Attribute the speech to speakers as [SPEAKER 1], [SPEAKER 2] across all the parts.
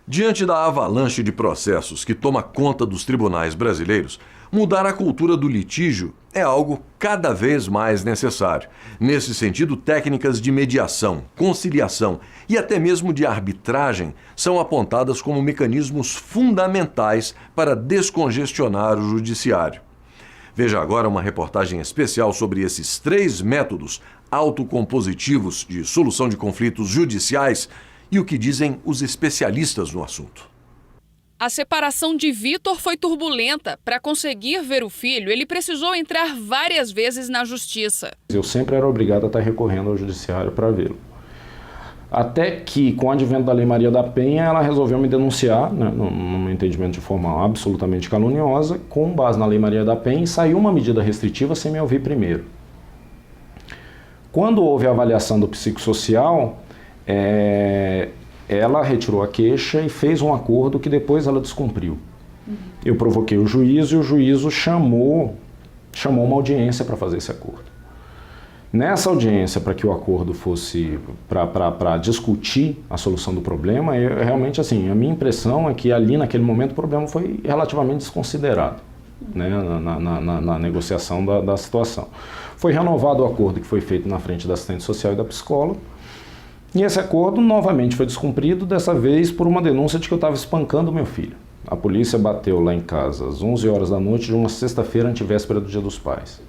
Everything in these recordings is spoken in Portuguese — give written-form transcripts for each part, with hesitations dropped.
[SPEAKER 1] Diante da avalanche de processos que toma conta dos tribunais brasileiros, mudar a cultura do litígio é algo cada vez mais necessário. Nesse sentido, técnicas de mediação, conciliação e até mesmo de arbitragem são apontadas como mecanismos fundamentais para descongestionar o judiciário. Veja agora uma reportagem especial sobre esses 3 métodos autocompositivos de solução de conflitos judiciais e o que dizem os especialistas no assunto.
[SPEAKER 2] A separação de Vitor foi turbulenta. Para conseguir ver o filho, ele precisou entrar várias vezes na justiça.
[SPEAKER 3] Eu sempre era obrigado a estar recorrendo ao judiciário para vê-lo. Até que, com o advento da Lei Maria da Penha, ela resolveu me denunciar, né, no meu entendimento de forma absolutamente caluniosa, com base na Lei Maria da Penha, e saiu uma medida restritiva sem me ouvir primeiro. Quando houve a avaliação do psicossocial, ela retirou a queixa e fez um acordo que depois ela descumpriu. Eu provoquei o juízo e o juízo chamou uma audiência para fazer esse acordo. Nessa audiência, para que o acordo fosse para discutir a solução do problema, realmente assim, a minha impressão é que ali naquele momento o problema foi relativamente desconsiderado, né, na negociação da situação. Foi renovado o acordo que foi feito na frente da assistente social e da psicóloga. E esse acordo novamente foi descumprido, dessa vez por uma denúncia de que eu estava espancando meu filho. A polícia bateu lá em casa às 11 horas da noite de uma sexta-feira antivéspera do Dia dos Pais.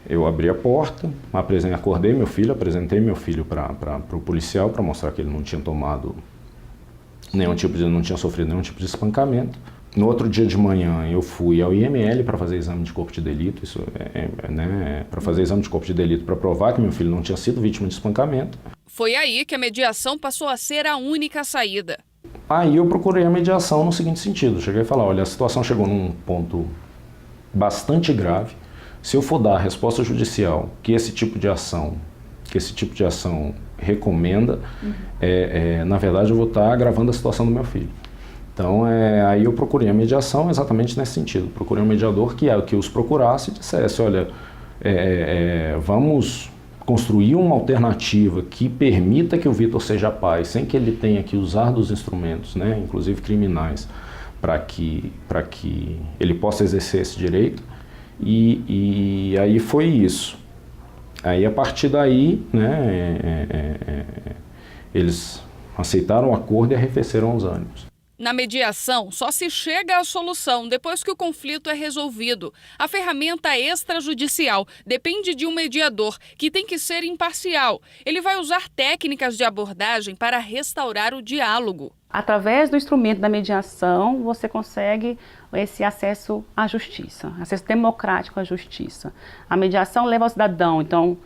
[SPEAKER 3] Eu abri a porta, acordei meu filho, apresentei meu filho para o policial para mostrar que ele não tinha tomado não tinha sofrido nenhum tipo de espancamento. No outro dia de manhã eu fui ao IML para fazer exame de corpo de delito, para fazer exame de corpo de delito para provar que meu filho não tinha sido vítima de espancamento.
[SPEAKER 2] Foi aí que a mediação passou a ser a única saída.
[SPEAKER 3] Aí eu procurei a mediação no seguinte sentido, cheguei a falar, olha, a situação chegou num ponto bastante grave, se eu for dar a resposta judicial que esse tipo de ação recomenda, na verdade eu vou estar agravando a situação do meu filho. Então, aí eu procurei a mediação exatamente nesse sentido. Procurei um mediador que os procurasse e dissesse, olha, vamos construir uma alternativa que permita que o Vitor seja pai, sem que ele tenha que usar dos instrumentos, né, inclusive criminais, para que ele possa exercer esse direito. E aí foi isso. Aí, a partir daí, né, eles aceitaram o acordo e arrefeceram os ânimos.
[SPEAKER 2] Na mediação, só se chega à solução depois que o conflito é resolvido. A ferramenta extrajudicial depende de um mediador, que tem que ser imparcial. Ele vai usar técnicas de abordagem para restaurar o diálogo.
[SPEAKER 4] Através do instrumento da mediação, você consegue esse acesso à justiça, acesso democrático à justiça. A mediação leva ao cidadão, então,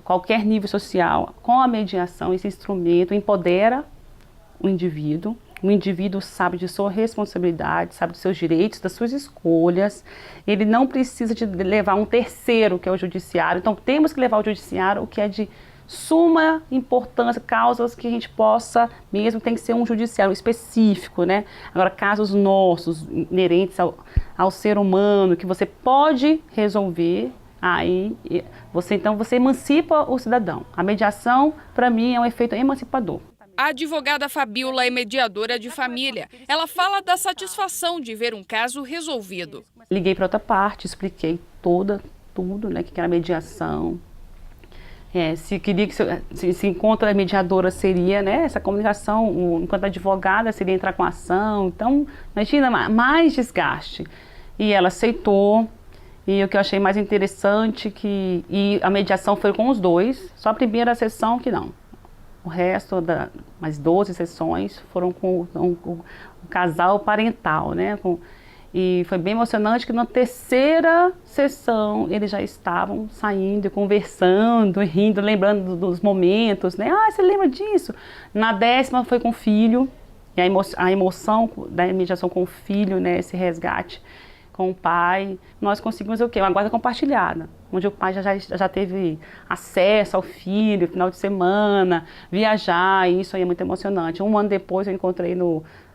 [SPEAKER 4] qualquer nível social, com a mediação, esse instrumento empodera o indivíduo. O indivíduo sabe de sua responsabilidade, sabe dos seus direitos, das suas escolhas. Ele não precisa de levar um terceiro, que é o judiciário. Então, temos que levar ao judiciário o que é de suma importância, causas que a gente possa, mesmo tem que ser um judiciário específico, né? Agora, casos nossos, inerentes ao ser humano, que você pode resolver, aí você emancipa o cidadão. A mediação, para mim, é um efeito emancipador.
[SPEAKER 2] A advogada Fabíola é mediadora de família. Ela fala da satisfação de ver um caso resolvido.
[SPEAKER 4] Liguei para outra parte, expliquei tudo, né, que era mediação. Se queria que se enquanto a mediadora seria, né, essa comunicação, enquanto advogada seria entrar com ação. Então, imagina, mais desgaste. E ela aceitou. E o que eu achei mais interessante e a mediação foi com os dois, só a primeira sessão que não. O resto, mais 12 sessões, foram com o casal parental, né? E foi bem emocionante que na terceira sessão eles já estavam saindo, conversando, rindo, lembrando dos momentos, né? Ah, você lembra disso? Na 10ª foi com o filho, e a emoção da mediação com o filho, né? Esse resgate com o pai, nós conseguimos o quê? Uma guarda compartilhada, onde o pai já teve acesso ao filho, final de semana, viajar, e isso aí é muito emocionante. Um ano depois eu encontrei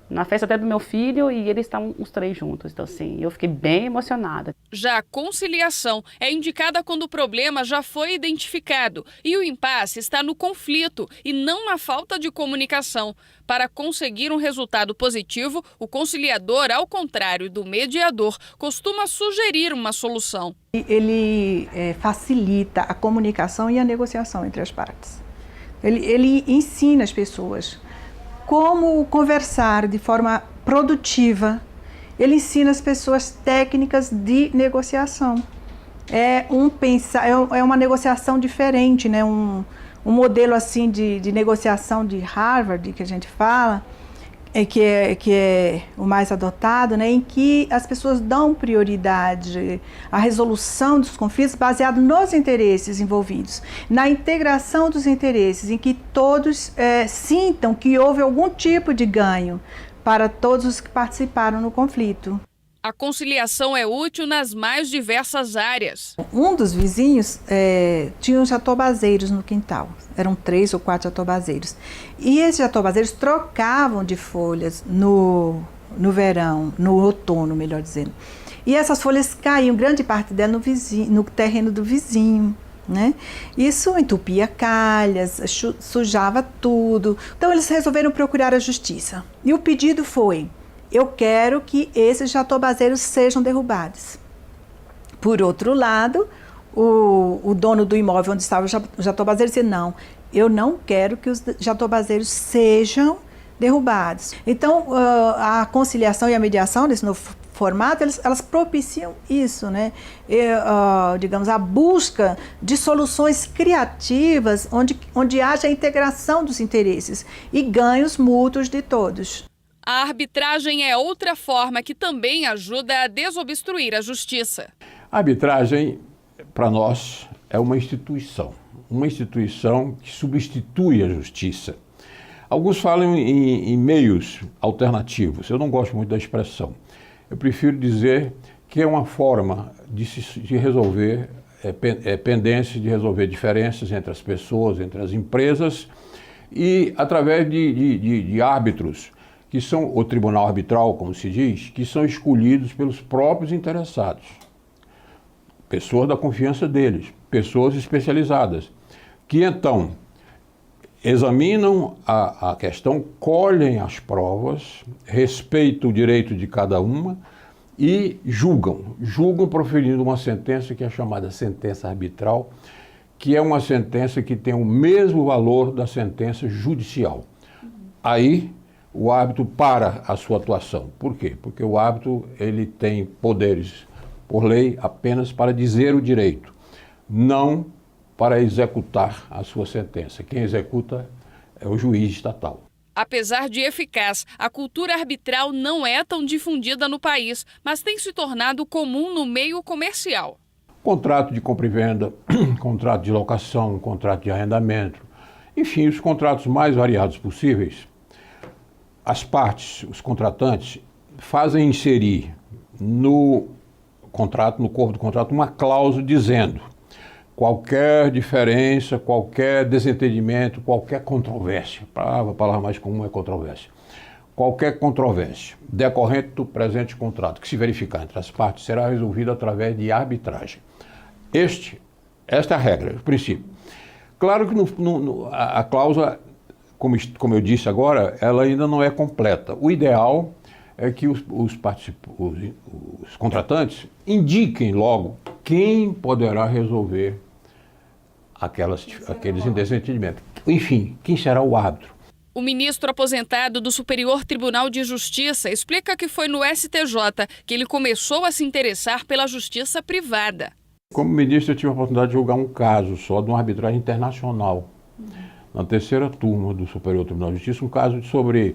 [SPEAKER 4] na festa até do meu filho, e eles estavam os 3 juntos. Então, assim, eu fiquei bem emocionada.
[SPEAKER 2] Já a conciliação é indicada quando o problema já foi identificado e o impasse está no conflito e não na falta de comunicação. Para conseguir um resultado positivo, o conciliador, ao contrário do mediador, costuma sugerir uma solução.
[SPEAKER 5] Ele facilita a comunicação e a negociação entre as partes. Ele ensina as pessoas como conversar de forma produtiva. Ele ensina as pessoas técnicas de negociação. É uma negociação diferente, né? Um modelo assim de negociação de Harvard, que a gente fala, que é o mais adotado, né? Em que as pessoas dão prioridade à resolução dos conflitos baseado nos interesses envolvidos, na integração dos interesses, em que todos sintam que houve algum tipo de ganho para todos os que participaram no conflito.
[SPEAKER 2] A conciliação é útil nas mais diversas áreas.
[SPEAKER 5] Um dos vizinhos tinha uns jatobazeiros no quintal. Eram 3 ou 4 jatobazeiros. E esses jatobazeiros trocavam de folhas no verão, no outono, melhor dizendo. E essas folhas caíam, grande parte delas, no terreno do vizinho, né? Isso entupia calhas, sujava tudo. Então eles resolveram procurar a justiça. E o pedido foi: eu quero que esses jatobazeiros sejam derrubados. Por outro lado, o dono do imóvel onde estava o jatobazeiro disse: não, eu não quero que os jatobazeiros sejam derrubados. Então, a conciliação e a mediação nesse novo formato, elas propiciam isso, né? Digamos, a busca de soluções criativas onde haja a integração dos interesses e ganhos mútuos de todos.
[SPEAKER 2] A arbitragem é outra forma que também ajuda a desobstruir a justiça.
[SPEAKER 6] A arbitragem, para nós, é uma instituição que substitui a justiça. Alguns falam em meios alternativos. Eu não gosto muito da expressão. Eu prefiro dizer que é uma forma de resolver pendências, de resolver diferenças entre as pessoas, entre as empresas, e através de árbitros, que são o tribunal arbitral, como se diz, que são escolhidos pelos próprios interessados. Pessoas da confiança deles, pessoas especializadas, que então examinam a questão, colhem as provas, respeitam o direito de cada uma e julgam proferindo uma sentença que é chamada sentença arbitral, que é uma sentença que tem o mesmo valor da sentença judicial. Aí o árbitro para a sua atuação. Por quê? Porque o árbitro ele tem poderes, por lei, apenas para dizer o direito, não para executar a sua sentença. Quem executa é o juiz estatal.
[SPEAKER 2] Apesar de eficaz, a cultura arbitral não é tão difundida no país, mas tem se tornado comum no meio comercial.
[SPEAKER 6] Contrato de compra e venda, contrato de locação, contrato de arrendamento, enfim, os contratos mais variados possíveis. As partes, os contratantes, fazem inserir no contrato, no corpo do contrato, uma cláusula dizendo: qualquer diferença, qualquer desentendimento, qualquer controvérsia, a palavra mais comum é controvérsia, qualquer controvérsia decorrente do presente contrato que se verificar entre as partes será resolvida através de arbitragem. Esta é a regra, o princípio. Claro que a cláusula, como eu disse agora, ela ainda não é completa. O ideal é que os contratantes indiquem logo quem poderá resolver aqueles desentendimentos. Enfim, quem será o árbitro?
[SPEAKER 2] O ministro aposentado do Superior Tribunal de Justiça explica que foi no STJ que ele começou a se interessar pela justiça privada.
[SPEAKER 6] Como ministro, eu tive a oportunidade de julgar um caso só de uma arbitragem internacional. Na terceira turma do Superior Tribunal de Justiça, um caso sobre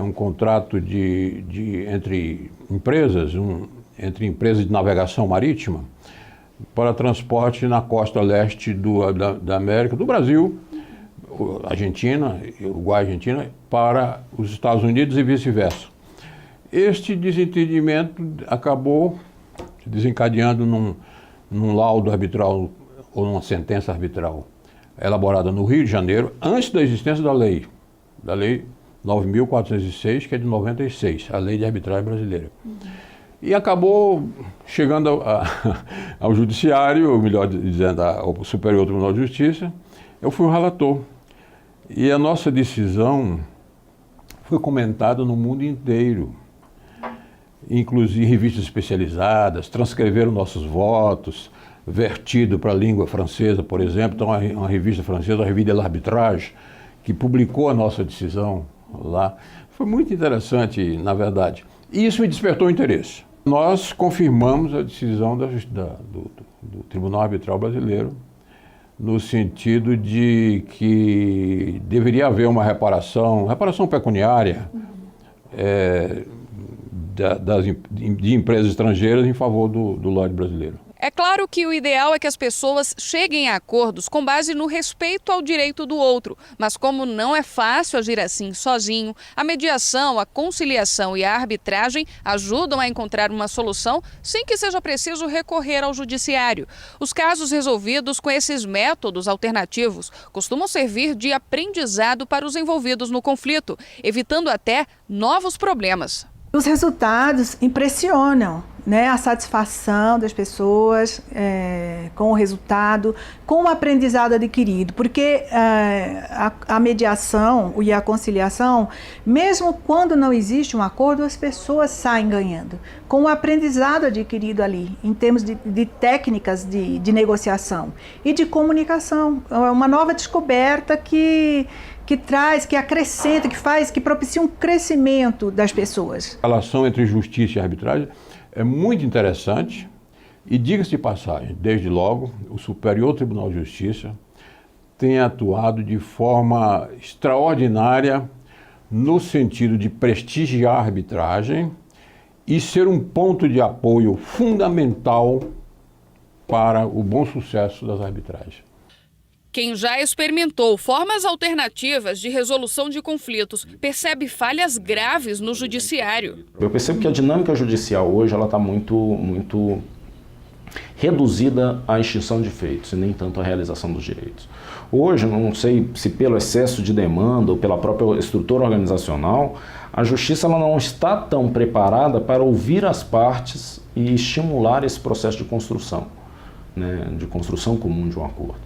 [SPEAKER 6] um contrato entre empresas de navegação marítima para transporte na costa leste da América, do Brasil, Argentina, Uruguai, Argentina, para os Estados Unidos e vice-versa. Este desentendimento acabou desencadeando num laudo arbitral ou numa sentença arbitral elaborada no Rio de Janeiro, antes da existência da lei 9.406, que é de 96, a Lei de Arbitragem Brasileira. E acabou chegando ao Judiciário, melhor dizendo, ao Superior Tribunal de Justiça. Eu fui o relator. E a nossa decisão foi comentada no mundo inteiro, inclusive em revistas especializadas, transcreveram nossos votos, vertido para a língua francesa, por exemplo. Então, uma revista francesa, a Revue de l'Arbitrage, que publicou a nossa decisão lá. Foi muito interessante, na verdade. E isso me despertou interesse. Nós confirmamos a decisão do Tribunal Arbitral Brasileiro, no sentido de que deveria haver uma reparação pecuniária de empresas estrangeiras em favor do lote brasileiro.
[SPEAKER 2] É claro que o ideal é que as pessoas cheguem a acordos com base no respeito ao direito do outro, mas como não é fácil agir assim sozinho, a mediação, a conciliação e a arbitragem ajudam a encontrar uma solução sem que seja preciso recorrer ao judiciário. Os casos resolvidos com esses métodos alternativos costumam servir de aprendizado para os envolvidos no conflito, evitando até novos problemas.
[SPEAKER 5] Os resultados impressionam, né? A satisfação das pessoas com o resultado, com o aprendizado adquirido, porque a mediação e a conciliação, mesmo quando não existe um acordo, as pessoas saem ganhando, com o aprendizado adquirido ali, em termos de técnicas de negociação e de comunicação. É uma nova descoberta que traz, que acrescenta, que propicia um crescimento das pessoas.
[SPEAKER 6] A relação entre justiça e arbitragem é muito interessante e, diga-se de passagem, desde logo, o Superior Tribunal de Justiça tem atuado de forma extraordinária no sentido de prestigiar a arbitragem e ser um ponto de apoio fundamental para o bom sucesso das arbitragens.
[SPEAKER 2] Quem já experimentou formas alternativas de resolução de conflitos percebe falhas graves no judiciário.
[SPEAKER 3] Eu percebo que a dinâmica judicial hoje está muito reduzida à extinção de feitos e nem tanto à realização dos direitos. Hoje, não sei se pelo excesso de demanda ou pela própria estrutura organizacional, a justiça ela não está tão preparada para ouvir as partes e estimular esse processo de construção, né, de construção comum de um acordo.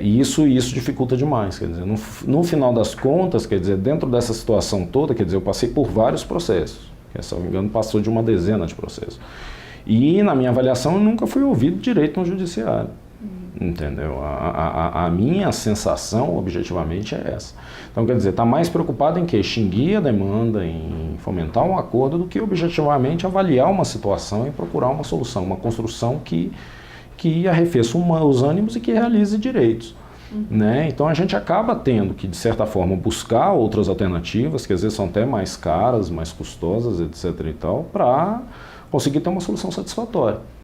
[SPEAKER 3] E isso dificulta demais, quer dizer, no final das contas, quer dizer, dentro dessa situação toda, quer dizer, eu passei por vários processos, que, se não me engano, passou de uma dezena de processos. E, na minha avaliação, eu nunca fui ouvido direito no judiciário, entendeu? A minha sensação, objetivamente, é essa. Então, quer dizer, está mais preocupado em que? Extinguir a demanda, em fomentar um acordo, do que, objetivamente, avaliar uma situação e procurar uma solução, uma construção que arrefeça os ânimos e que realize direitos. Né? Então a gente acaba tendo que, de certa forma, buscar outras alternativas, que às vezes são até mais caras, mais custosas, etc. e tal, para conseguir ter uma solução satisfatória.